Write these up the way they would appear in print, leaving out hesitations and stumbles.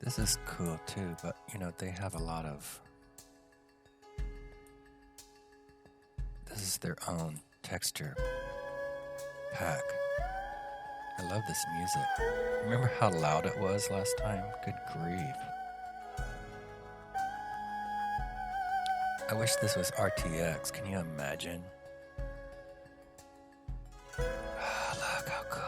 This is cool too, but you know, they have a lot of... This is their own texture pack. I love this music. Remember how loud it was last time? Good grief. I wish this was RTX. Can you imagine? Oh, look how cool.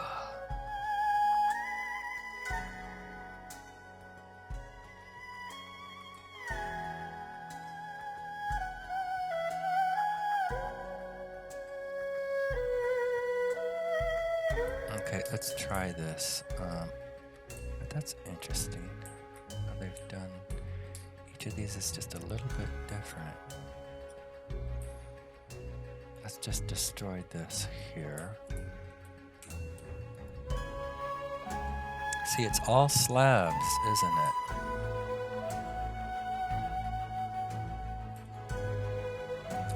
Okay, let's try this. But that's interesting. How they've done... Each of these is just a little bit different. Let's just destroy this here. See, it's all slabs, isn't it?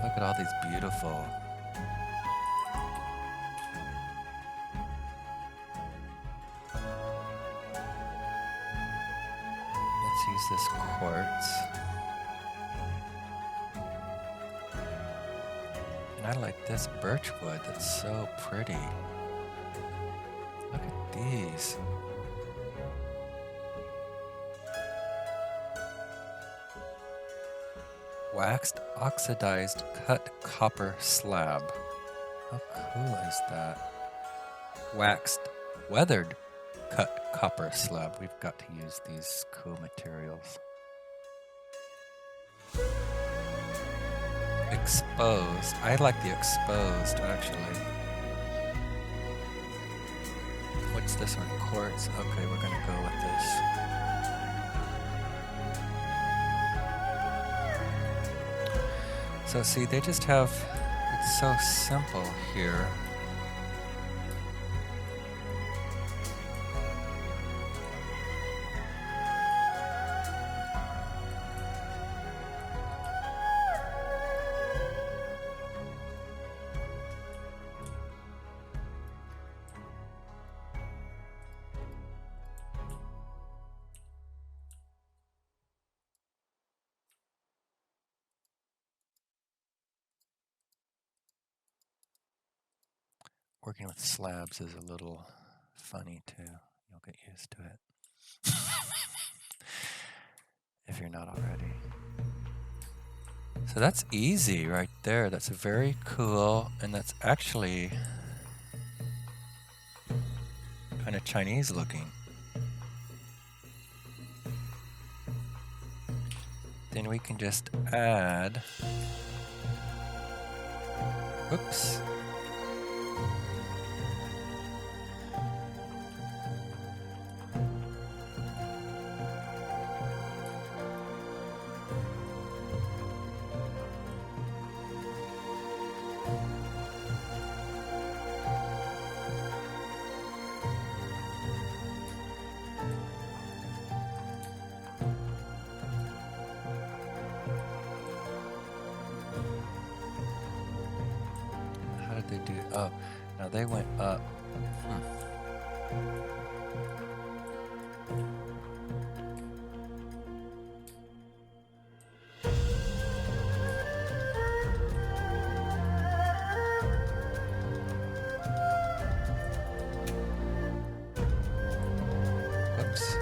Look at all these beautiful... Let's use this quartz. And I like this birch wood, that's so pretty. Look at these. Waxed, oxidized, cut copper slab. How cool is that? Waxed, weathered, cut copper slab. We've got to use these cool materials. Exposed. I like the exposed, actually. What's this one? Quartz. Okay, we're gonna go with this. So see, they just have, it's so simple here. Working with slabs is a little funny too. You'll get used to it. If you're not already. So that's easy right there. That's very cool, and that's actually kind of Chinese looking. Then we can just add, oops. They do. Oh, now they went up. Oops.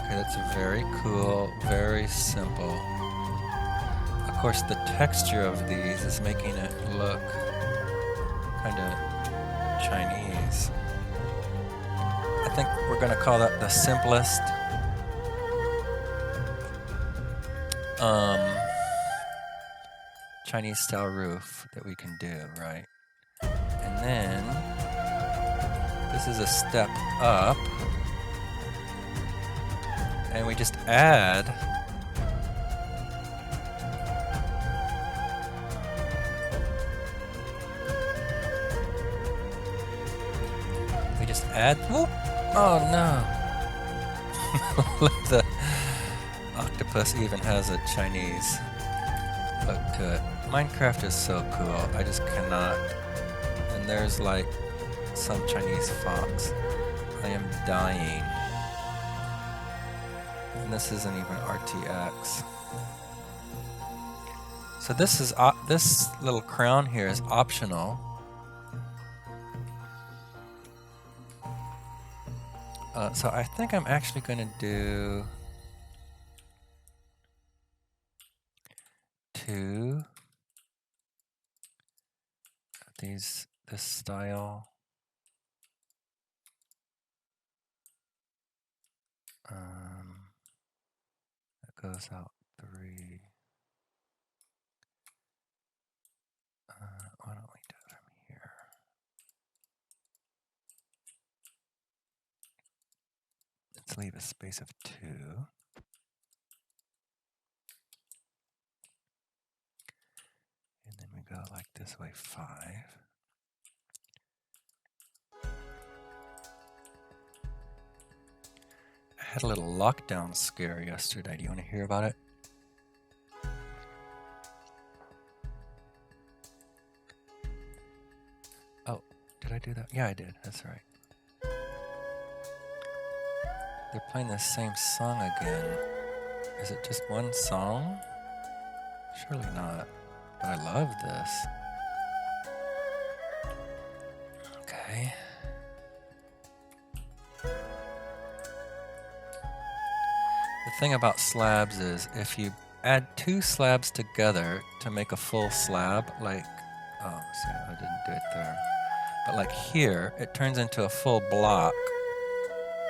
Okay, that's very cool, very simple. Of course, the texture of these is making it look kind of Chinese. I think we're going to call that the simplest Chinese style roof that we can do, right? And then this is a step up, and we just add whoop! Oh no! The octopus even has a Chinese look to it. Minecraft is so cool. I just cannot. And there's like some Chinese fox. I am dying. And this isn't even RTX. So this is this little crown here is optional. So I think I'm actually going to do 2 this style. That goes out 3. Why don't we do it from here? Let's leave a space of 2. And then we go like this way 5. I had a little lockdown scare yesterday. Do you want to hear about it? Oh, did I do that? Yeah, I did. That's right. They're playing the same song again. Is it just one song? Surely not. But I love this. Okay. The thing about slabs is if you add 2 slabs together to make a full slab, like, oh, see, I didn't do it there. But like here, it turns into a full block,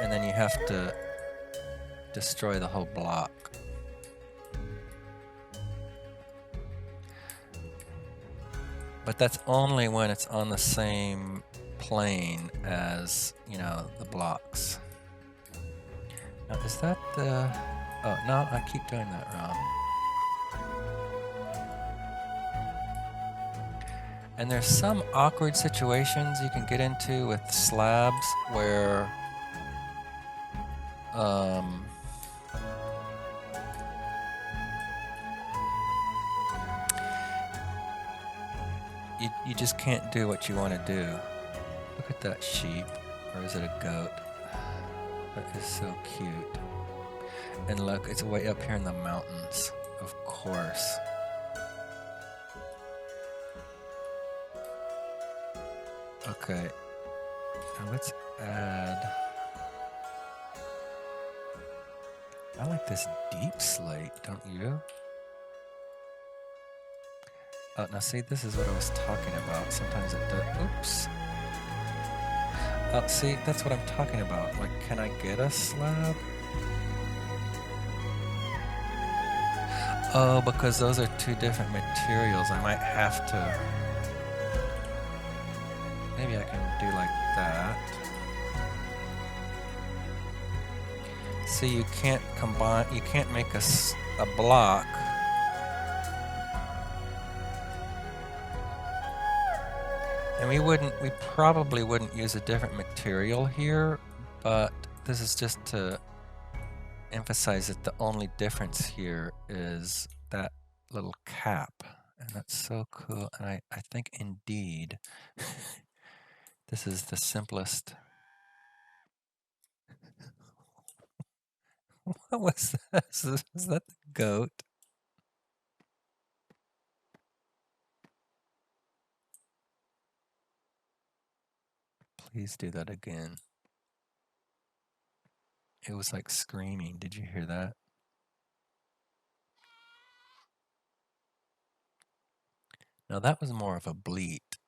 and then you have to destroy the whole block. But that's only when it's on the same plane as, you know, the blocks. Now, is that the... Oh, no, I keep doing that wrong. And there's some awkward situations you can get into with slabs where... You just can't do what you want to do. Look at that sheep, or is it a goat? That is so cute. And look, it's way up here in the mountains, of course. Okay, now let's add... I like this deep slate, don't you? Oh, now see, this is what I was talking about. Sometimes it does... Oops. Oh, see, that's what I'm talking about. Like, can I get a slab? Oh, because those are 2 different materials. I might have to... Maybe I can do like that. See, you can't combine... You can't make a block... And we probably wouldn't use a different material here, but this is just to emphasize that the only difference here is that little cap. And that's so cool. And I think indeed, this is the simplest. What was that? Is that the goat? Please do that again. It was like screaming. Did you hear that? Now that was more of a bleat.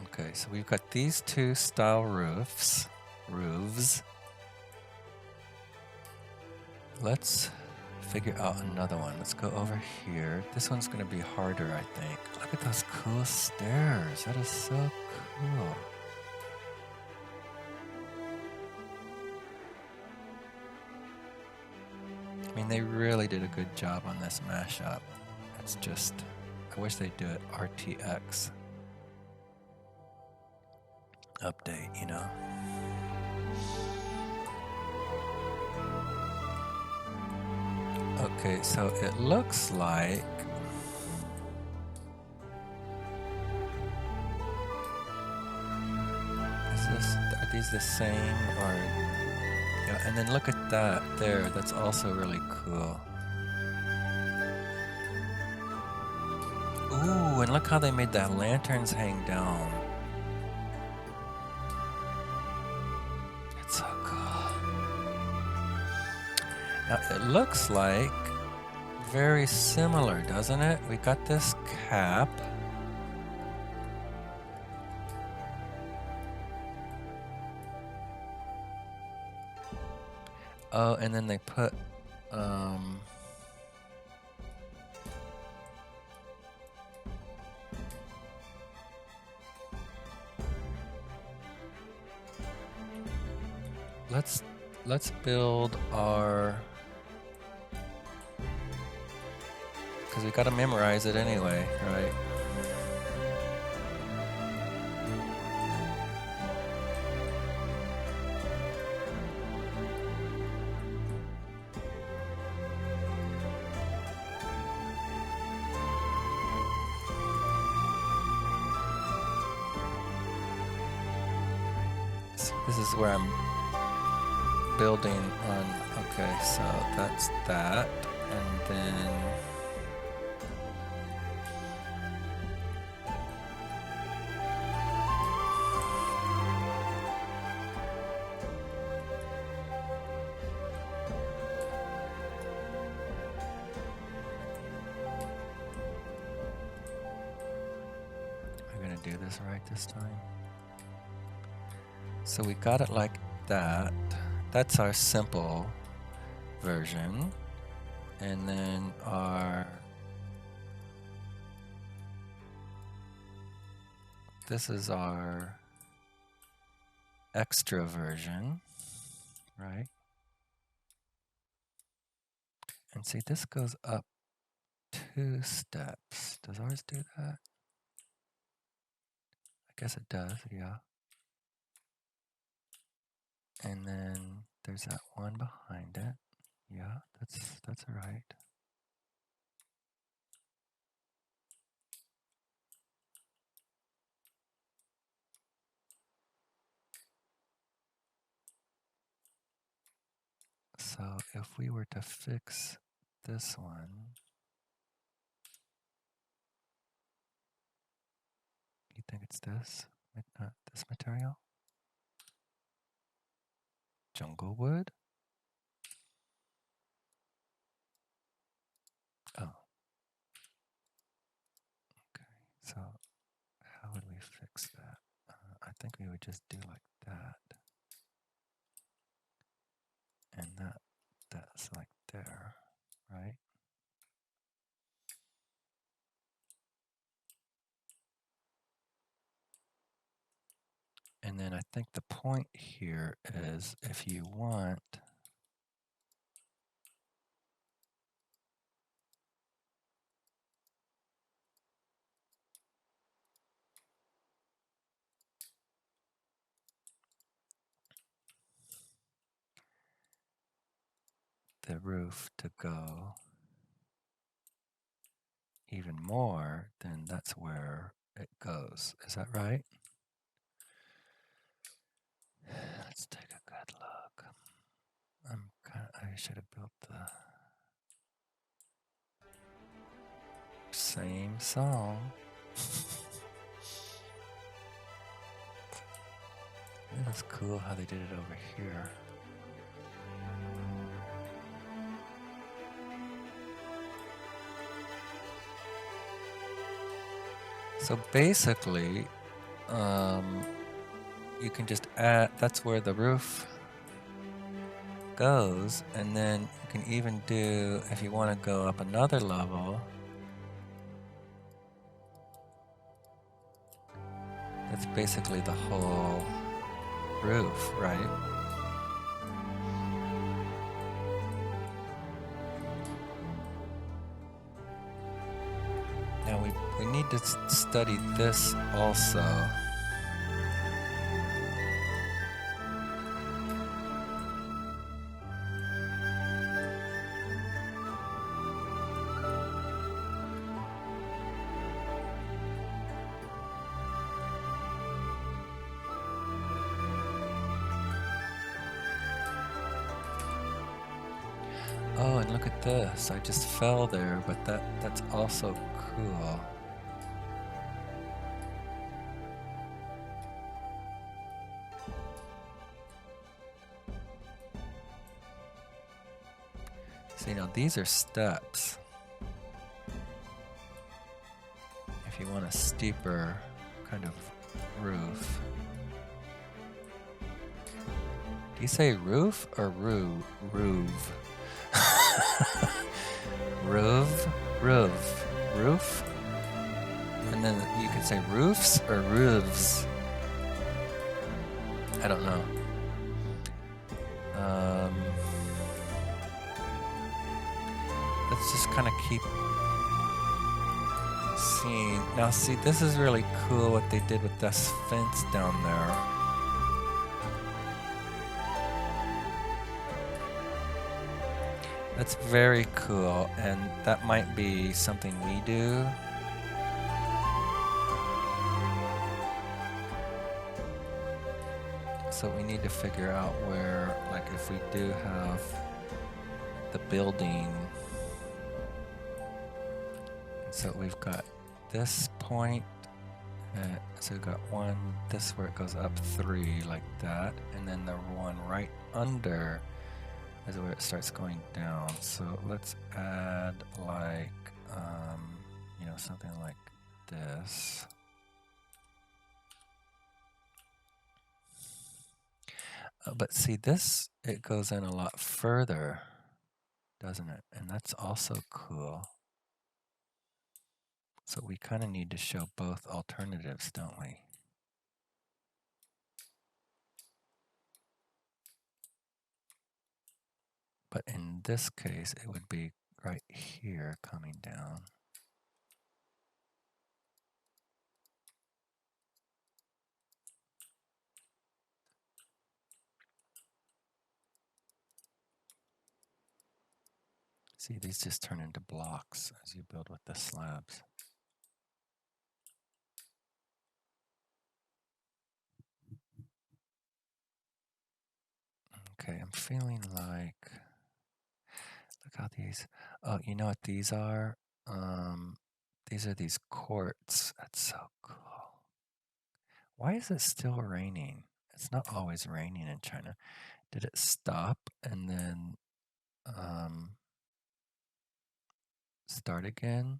Okay, so we've got these 2 style roofs. Let's figure out another one. Let's go over here. This one's going to be harder, I think. Look at those cool stairs. That is so cool. I mean, they really did a good job on this mashup. It's just, I wish they'd do it RTX update, you know? Okay, so it looks like these the same or? Yeah, and then look at that there. That's also really cool. Ooh, and look how they made the lanterns hang down. It's so cool. Now it looks like very similar, doesn't it? We got this cap. Oh, and then they put let's build our, because we got to memorize it anyway, right? See, this is where I'm building on. Okay, so that's that, and then I'm gonna do this right this time. So we got it like that. That's our simple version. And then this is our extra version, right? And see, this goes up 2 steps. Does ours do that? I guess it does, yeah. And then there's that one behind it. Yeah, that's right. So if we were to fix this one, you think it's this? This material? Jungle wood? Oh. Okay, so how would we fix that? I think we would just do like that. And that's like there, right? And then I think the point here is if you want the roof to go even more, then that's where it goes. Is that right? Let's take a good look. I should have built the same song. That's cool how they did it over here. So basically, you can just add, that's where the roof goes, and then you can even do, if you want to go up another level, that's basically the whole roof, right? Now we need to study this also. look at this. I just fell there, but that's also cool. See, now these are steps. If you want a steeper kind of roof. Do you say roof or roove? Roof. And then you can say roofs or roofs. I don't know. Let's just kind of keep seeing. Now see, this is really cool what they did with this fence down there. That's very cool, and that might be something we do. So we need to figure out where, like if we do have the building. So we've got this point, so we've got one, this where it goes up 3 like that, and then the one right under is where it starts going down. So let's add like, you know, something like this. But see this, it goes in a lot further, doesn't it? And that's also cool. So we kind of need to show both alternatives, don't we? But in this case, it would be right here coming down. See, these just turn into blocks as you build with the slabs. Okay, I'm feeling like, look how these, oh, you know what these are? These are these quartz. That's so cool. Why is it still raining? It's not always raining in China. Did it stop and then start again?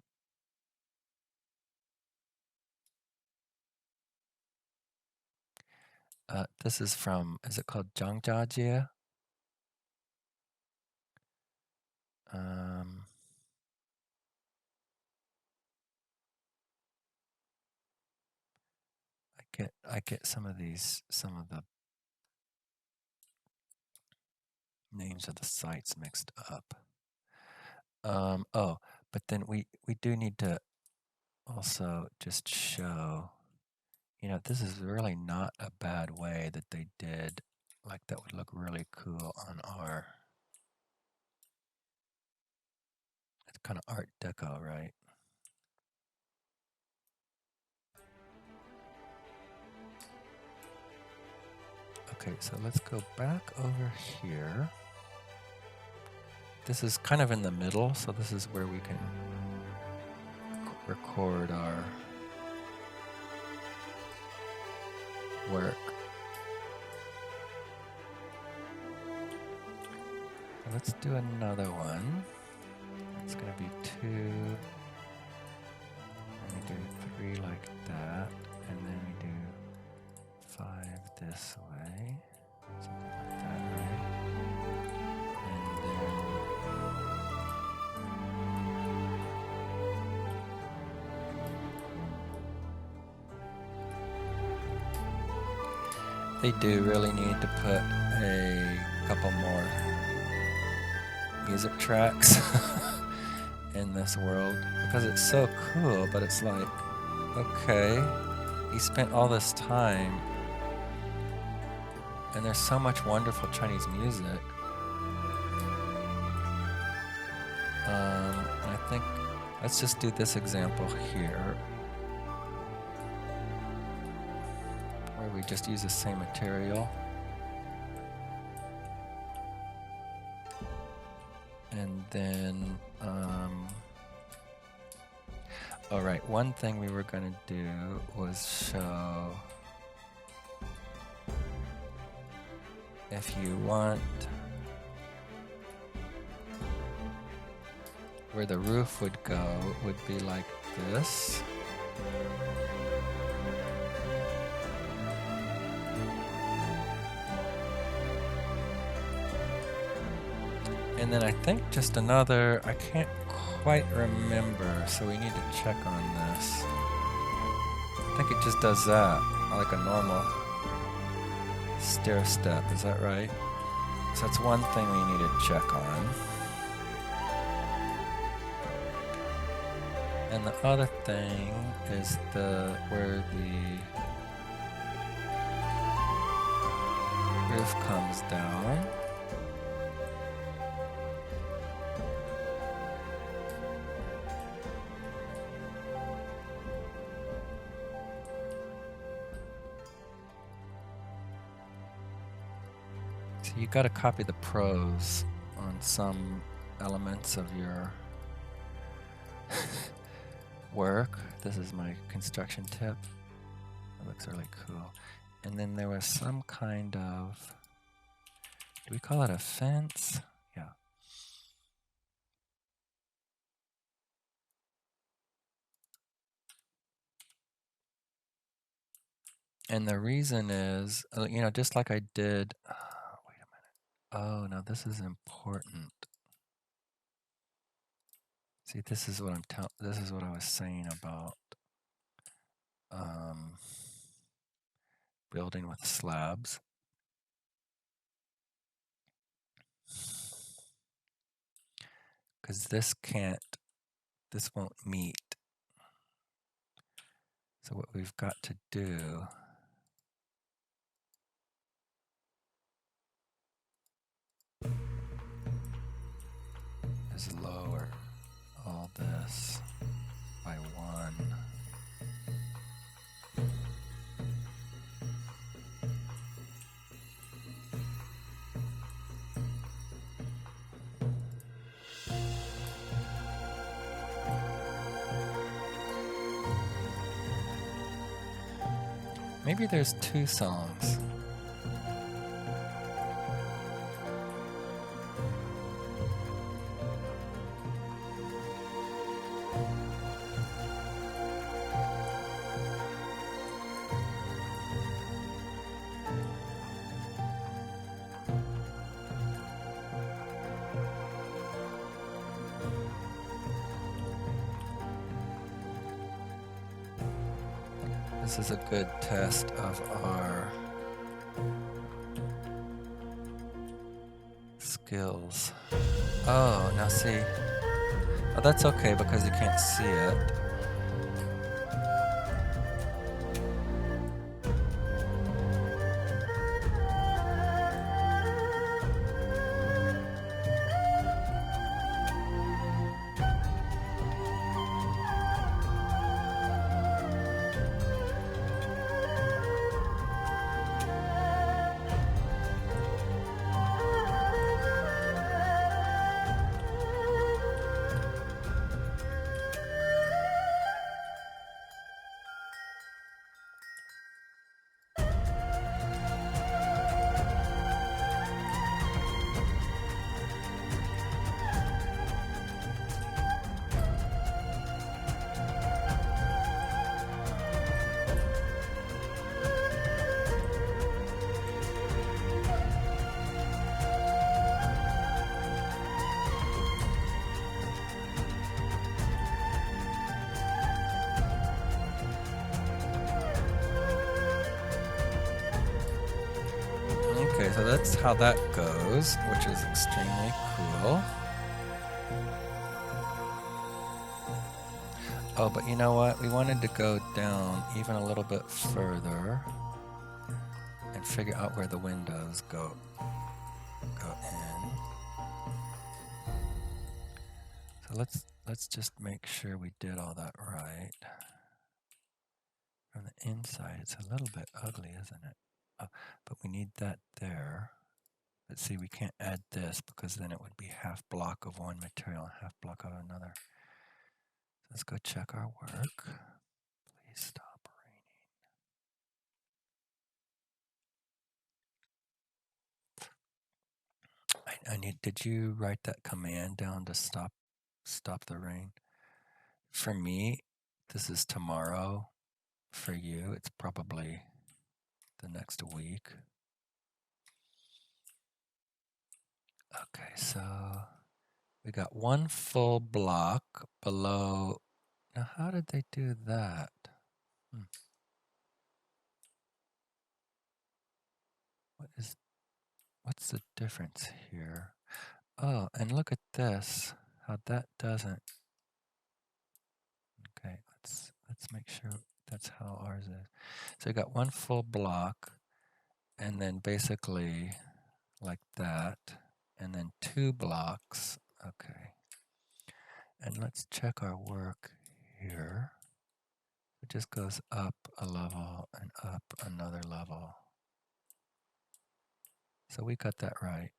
This is from, is it called Zhangjiajie? I get some of the names of the sites mixed up. Oh, but then we do need to also just show, you know, this is really not a bad way that they did. Like that would look really cool on our, it's kind of Art Deco, right? Okay, so let's go back over here. This is kind of in the middle, so this is where we can record our work. So let's do another one. It's going to be 2, and we do 3 like that, and then we do 5 this way, something like that, right? And then they do really need to put a couple more music tracks in this world because it's so cool, but it's like, okay, he spent all this time and there's so much wonderful Chinese music. And I think let's just do this example here where we just use the same material. And then, all right, one thing we were gonna do was show if you want where the roof would go would be like this. And then I think just another, I can't quite remember, so we need to check on this. I think it just does that, like a normal stair step, is that right? So that's one thing we need to check on. And the other thing is where the roof comes down. So you got to copy the pros on some elements of your work. This is my construction tip. It looks really cool. And then there was some kind of, do we call it a fence? Yeah. And the reason is, you know, just like I did, wait a minute. Oh, no, this is important. See, this is what this is what I was saying about building with slabs. Because this won't meet. So what we've got to do is lower all this by 1. Maybe there's 2 songs. This is a good test of our skills. Oh, now see. Oh, that's okay because you can't see it. Okay, so that's how that goes, which is extremely cool. Oh, but you know what? We wanted to go down even a little bit further and figure out where the windows go in. So let's just make sure we did all that right. From the inside, it's a little bit ugly, isn't it? Oh, but we need that there. Let's see, we can't add this because then it would be half block of one material and half block of another. So let's go check our work. Please stop raining. Did you write that command down to stop the rain? For me, this is tomorrow. For you, it's probably the next week. Okay, so we got one full block below. Now, how did they do that? What's the difference here? Oh, and look at this, how that doesn't. Okay, let's make sure that's how ours is. So we got one full block, and then basically like that, and then two blocks. Okay. And let's check our work here. It just goes up a level and up another level. So we got that right.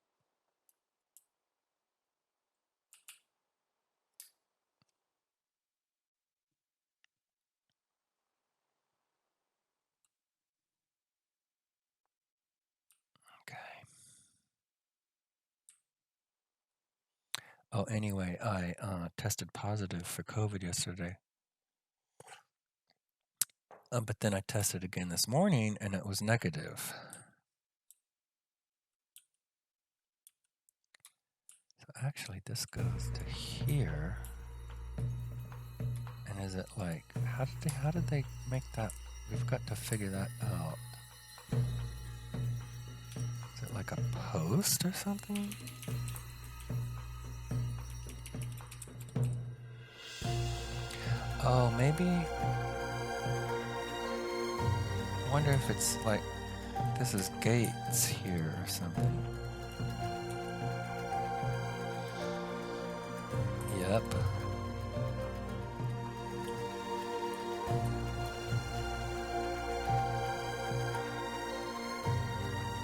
Okay. Oh, anyway, I tested positive for COVID yesterday. But then I tested again this morning and it was negative. So actually this goes to here. And is it like, how did they make that? We've got to figure that out. Is it like a post or something? Oh, maybe. I wonder if it's like, this is gates here or something. Yep.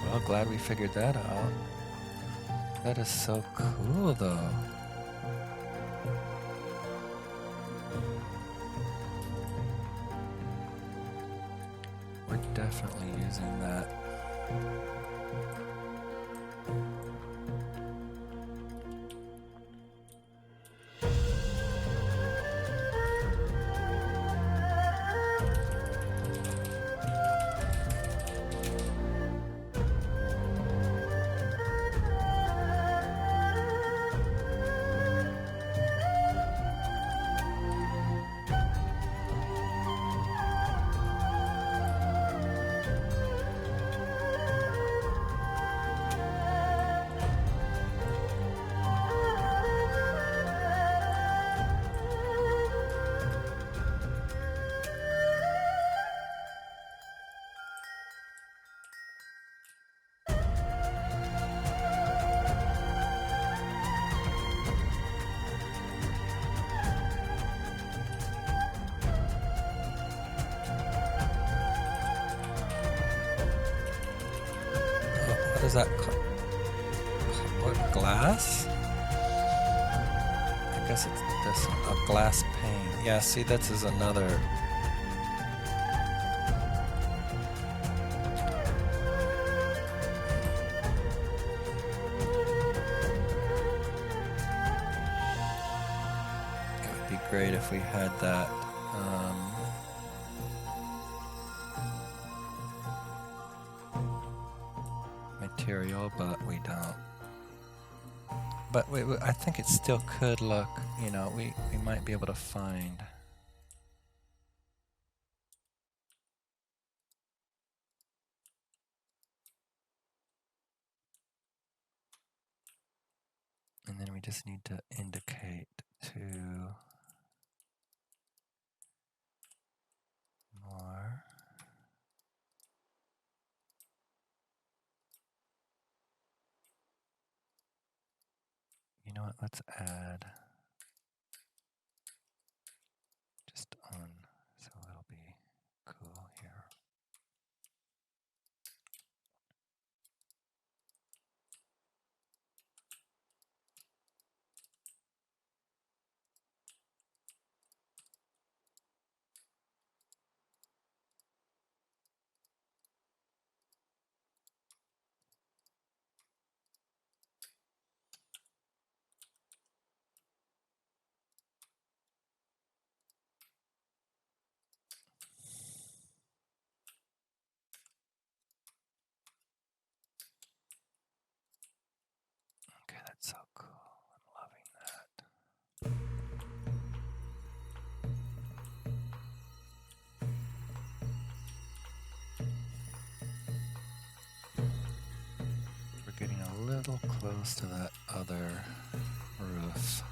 Well, glad we figured that out. That is so cool, though. We're definitely using that. What is that called? What, glass? I guess it's this one, a glass pane. Yeah, see, this is another. It would be great if we had that. Material, but we don't. But I think it still could look, you know, we might be able to find. And then we just need to indicate to more. You know what, let's add just on, so it'll be cool here. Okay, that's so cool. I'm loving that. We're getting a little close to that other roof.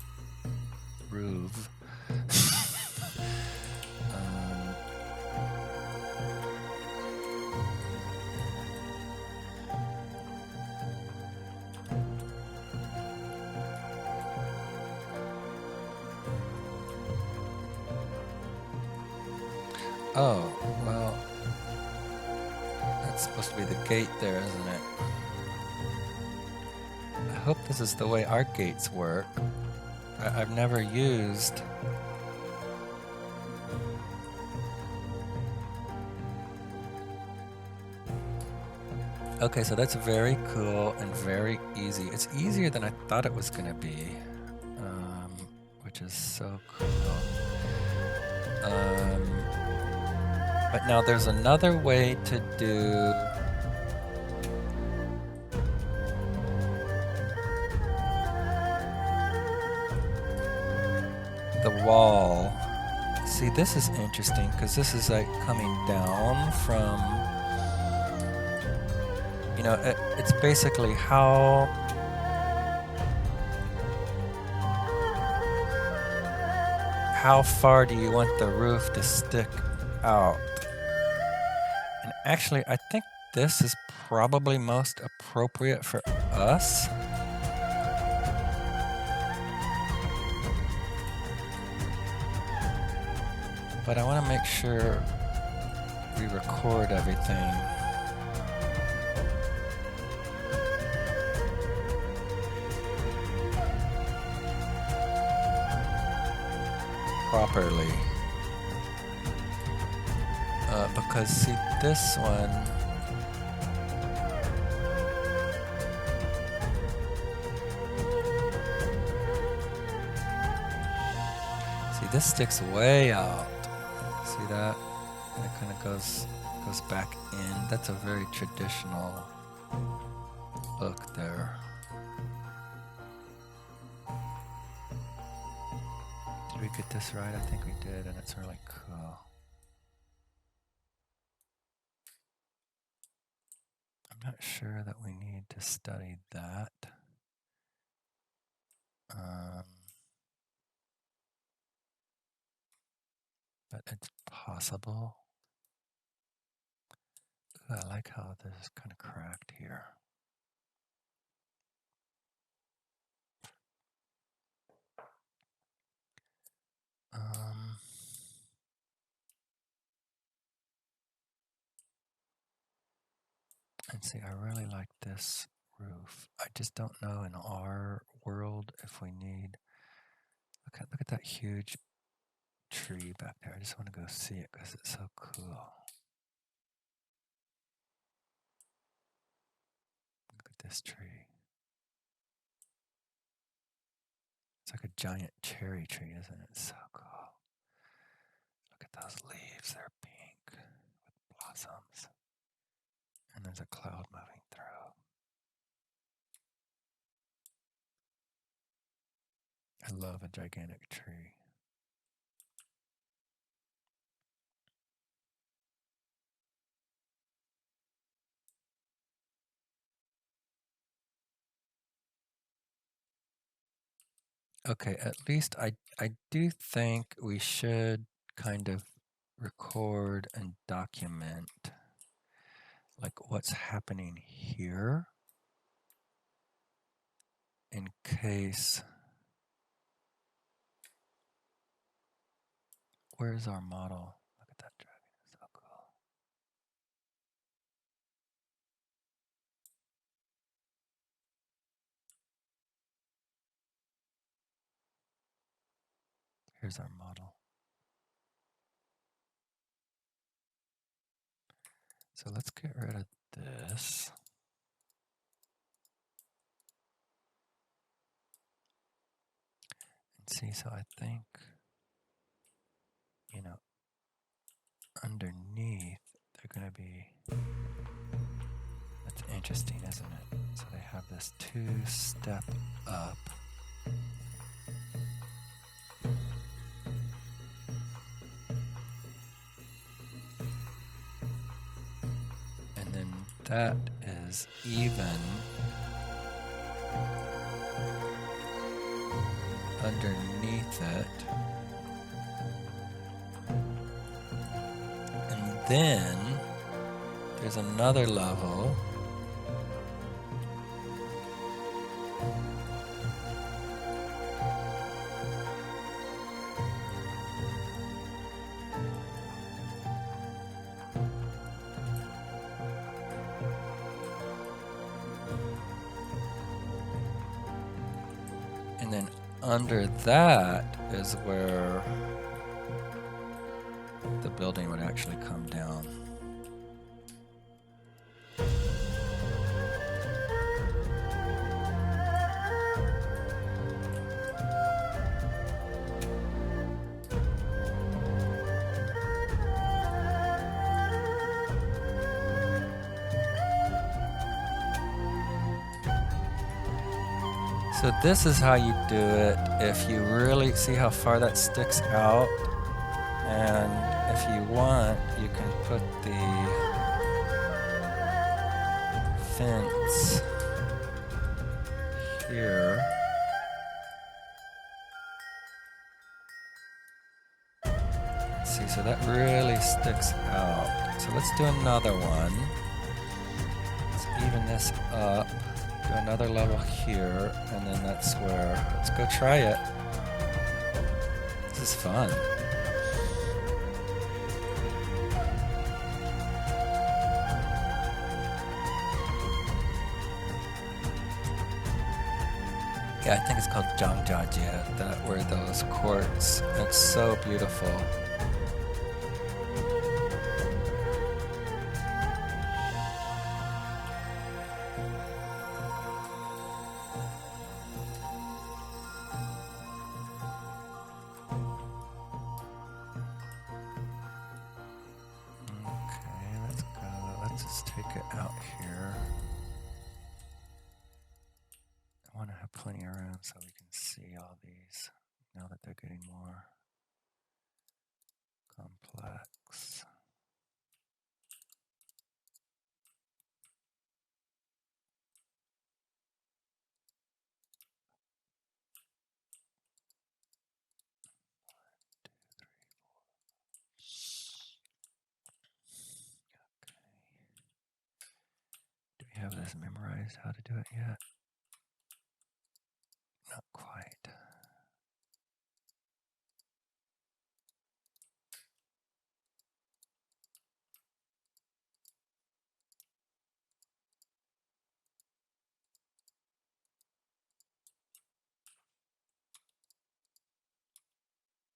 Oh, well, that's supposed to be the gate there, isn't it? I hope this is the way our gates work. I've never used... Okay, so that's very cool and very easy. It's easier than I thought it was going to be, which is so cool. But now there's another way to do... the wall. See, this is interesting because this is like coming down from... You know, it's basically how far do you want the roof to stick out? And actually, I think this is probably most appropriate for us. But I want to make sure we record everything. Properly. Because see this one, see this sticks way out. See that? And it kind of goes back in. That's a very traditional look there. Did we get this right? I think we did, and it's really cool. I'm not sure that we need to study that. But it's possible. Ooh, I like how this is kind of cracked here. And see, I really like this roof. I just don't know in our world if we need... Look at that huge tree back there. I just want to go see it because it's so cool. Look at this tree. It's like a giant cherry tree, isn't it? It's so cool. Look at those leaves. They're pink with blossoms. And there's a cloud moving through. I love a gigantic tree. Okay, at least I do think we should kind of record and document like what's happening here in case... Where's our model? Look at that dragon, it's so cool. Here's our model. So let's get rid of this. And see, so I think, you know, underneath they're going to be... That's interesting, isn't it? So they have this two-step up. And then that is even underneath it. And then there's another level. And then under that is where the building would actually come down. So this is how you do it if you really see how far that sticks out. And if you want, you can put the fence here. See, so that really sticks out. So let's do another one. Let's even this up. Do another level here, and then that's where, let's go try it. This is fun. Yeah, I think it's called Jamjajia, that were those quartz. It's so beautiful. Okay, let's go. Let's just take it out here. I want to have plenty of room so we can see all these now that they're getting more complex. Do we have this memorized how to do it yet? Not quite.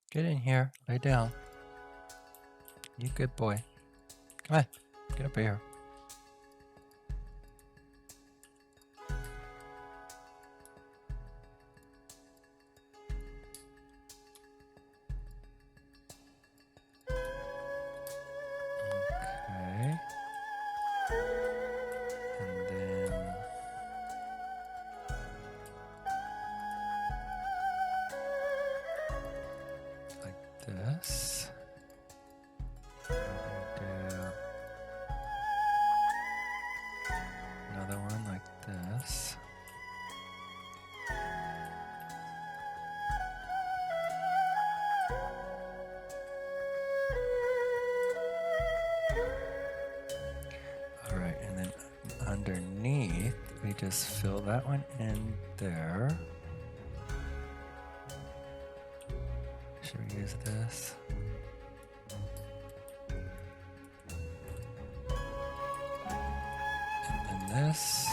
Get in here. Lay down. You good boy. Come on. Get up here. Okay. And then like this. We're gonna do another one like this. All right, and then underneath, we just fill that one in there. Should we use this? And then this.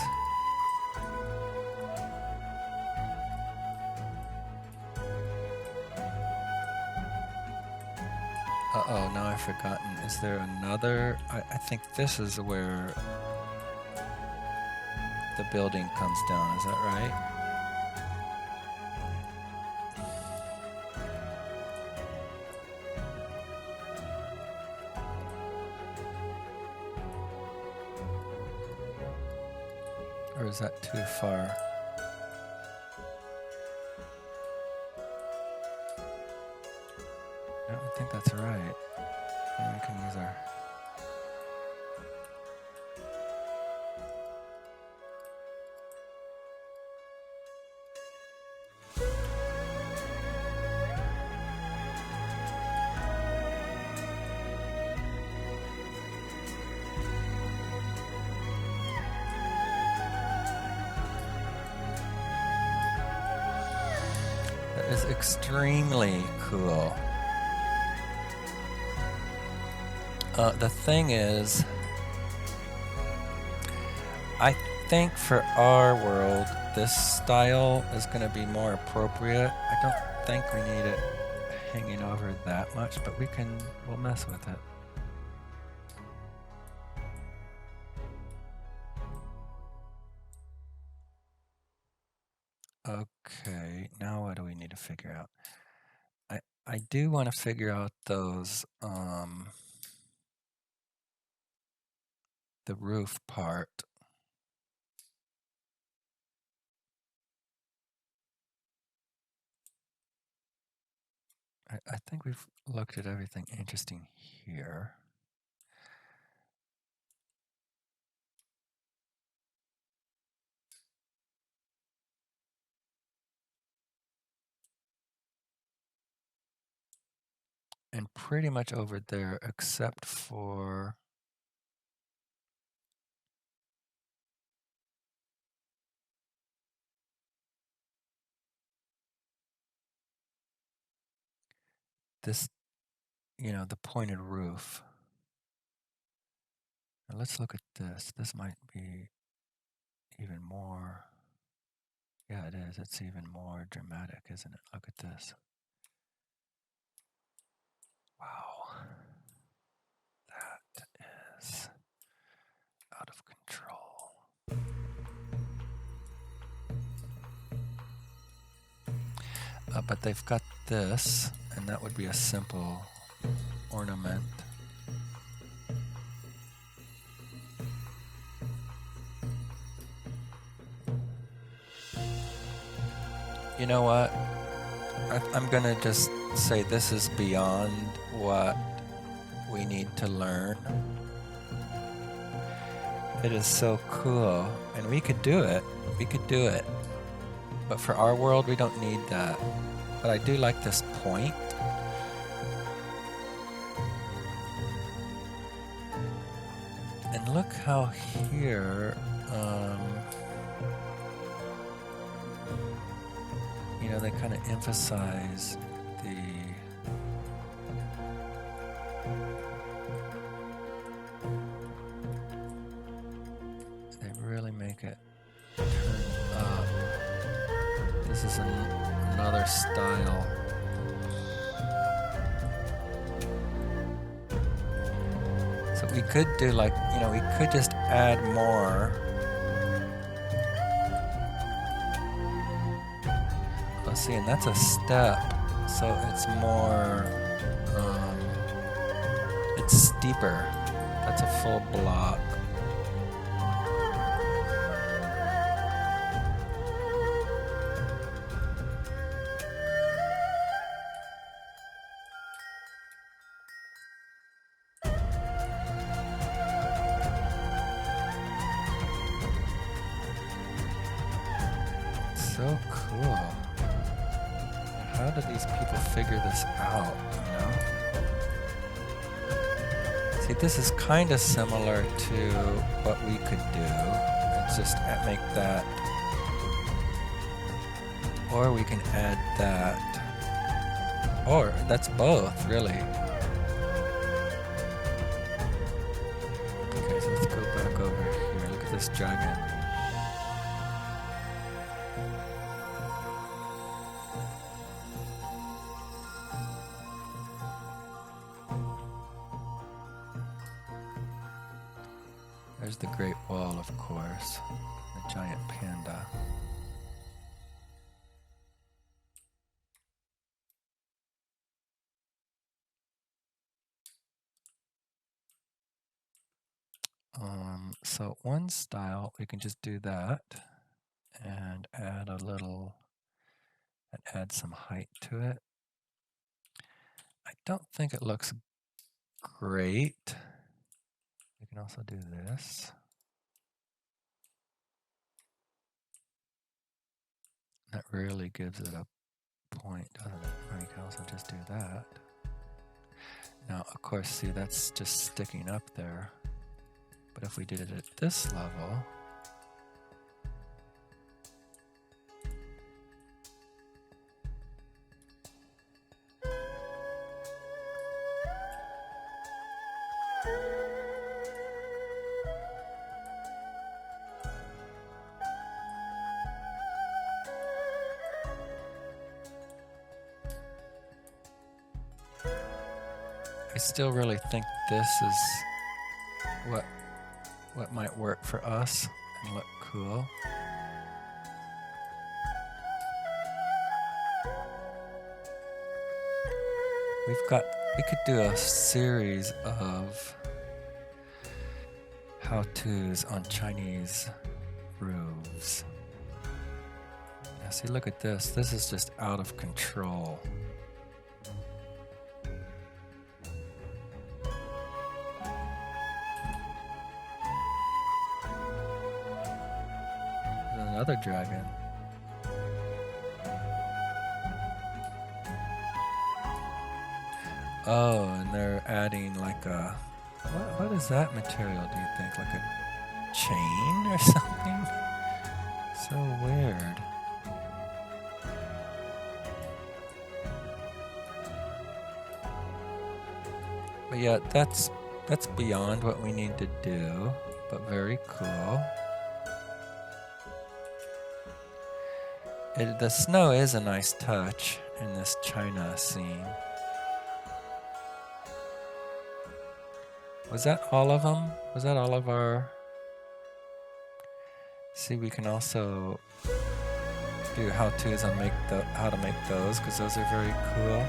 Uh-oh, now I've forgotten. Is there another? I think this is where the building comes down. Is that right? is that too far? No, I think that's right. And we can use our... That is extremely cool. The thing is, I think for our world, this style is going to be more appropriate. I don't think we need it hanging over that much, but we'll mess with it. Okay, now what do we need to figure out? I do want to figure out those, the roof part. I think we've looked at everything interesting here. And pretty much over there, except for this, the pointed roof. Now let's look at this. This might be even more. Yeah, it is. It's even more dramatic, isn't it? Look at this. Wow. That is out of control. But they've got this, and that would be a simple ornament. You know what? I'm gonna just say this is beyond what we need to learn. It is so cool, and we could do it. We could do it. But for our world, we don't need that. But I do like this point. And look how here, they kind of emphasize the they really make it turn up. This is another style. So we could do we could just add more. Let's see, and that's a step, so it's more, it's steeper. That's a full block. So cool. How did these people figure this out, See, this is kind of similar to what we could do. It's just make that, or we can add that, or that's both, really. Okay, so let's go back over here. Look at this dragon. There's the Great Wall, of course, the giant panda. So one style, we can just do that and add a little, and add some height to it. I don't think it looks great. We can also do this. That really gives it a point, doesn't it? We can also just do that. Now, of course, see, that's just sticking up there. But if we did it at this level, I still really think this is what might work for us and look cool. We could do a series of how-tos on Chinese roofs. Now see, look at this. This is just out of control. There's another dragon. Oh, and they're adding like a, what is that material, do you think? Like a chain or something? So weird. But yeah, that's beyond what we need to do, but very cool. The snow is a nice touch in this China scene. Was that all of them? Was that all of our... See, we can also do how-tos on how to make those, because those are very cool.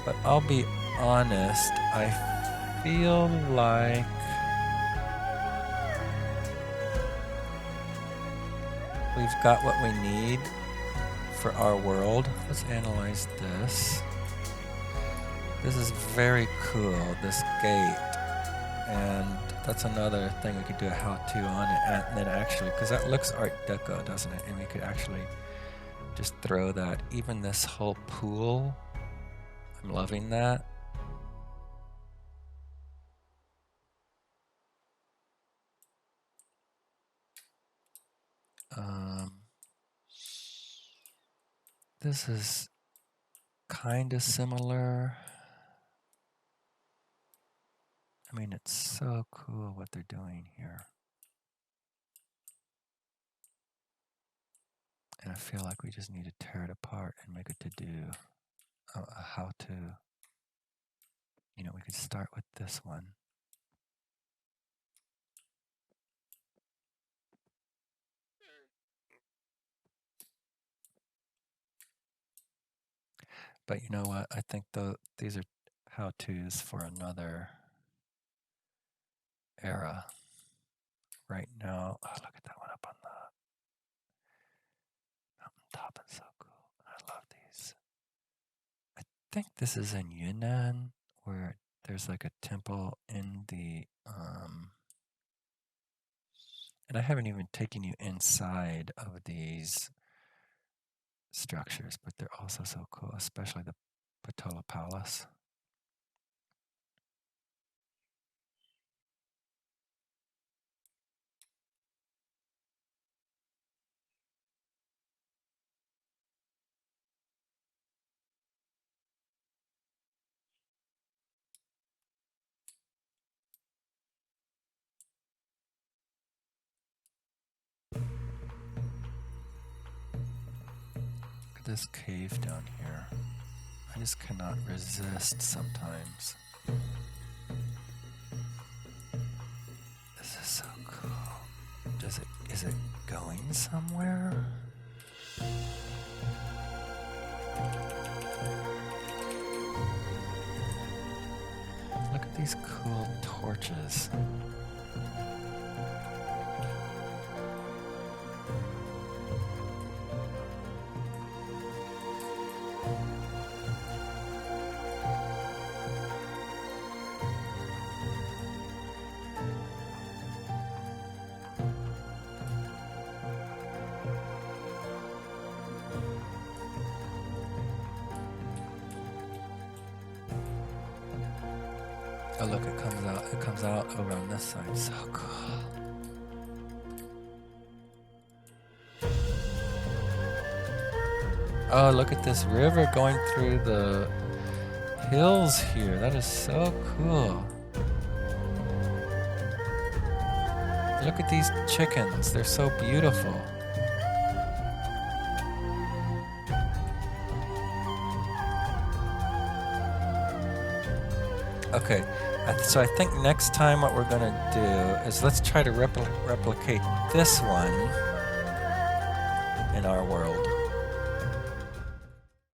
But I'll be honest, I feel like we've got what we need for our world. Let's analyze this. This is very cool, this gate. And that's another thing we could do a how-to on it, and then actually, because that looks Art Deco, doesn't it? And we could actually just throw that. Even this whole pool, I'm loving that. This is kind of similar. I mean, it's so cool what they're doing here. And I feel like we just need to tear it apart and make it to do a how-to. You know, we could start with this one. But you know what? I think these are how-tos for another era. Right now, oh, look at that one up on the mountain top. It's so cool. I love these. I think this is in Yunnan, where there's like a temple in the and I haven't even taken you inside of these structures, but they're also so cool, especially the Patola Palace. Look at this cave down here. I just cannot resist sometimes. This is so cool. Is it going somewhere? Look at these cool torches. Oh look, it comes out over on this side. So cool. Oh, look at this river going through the hills here. That is so cool. Look at these chickens. They're so beautiful. Okay, so I think next time what we're gonna do is let's try to replicate this one in our world.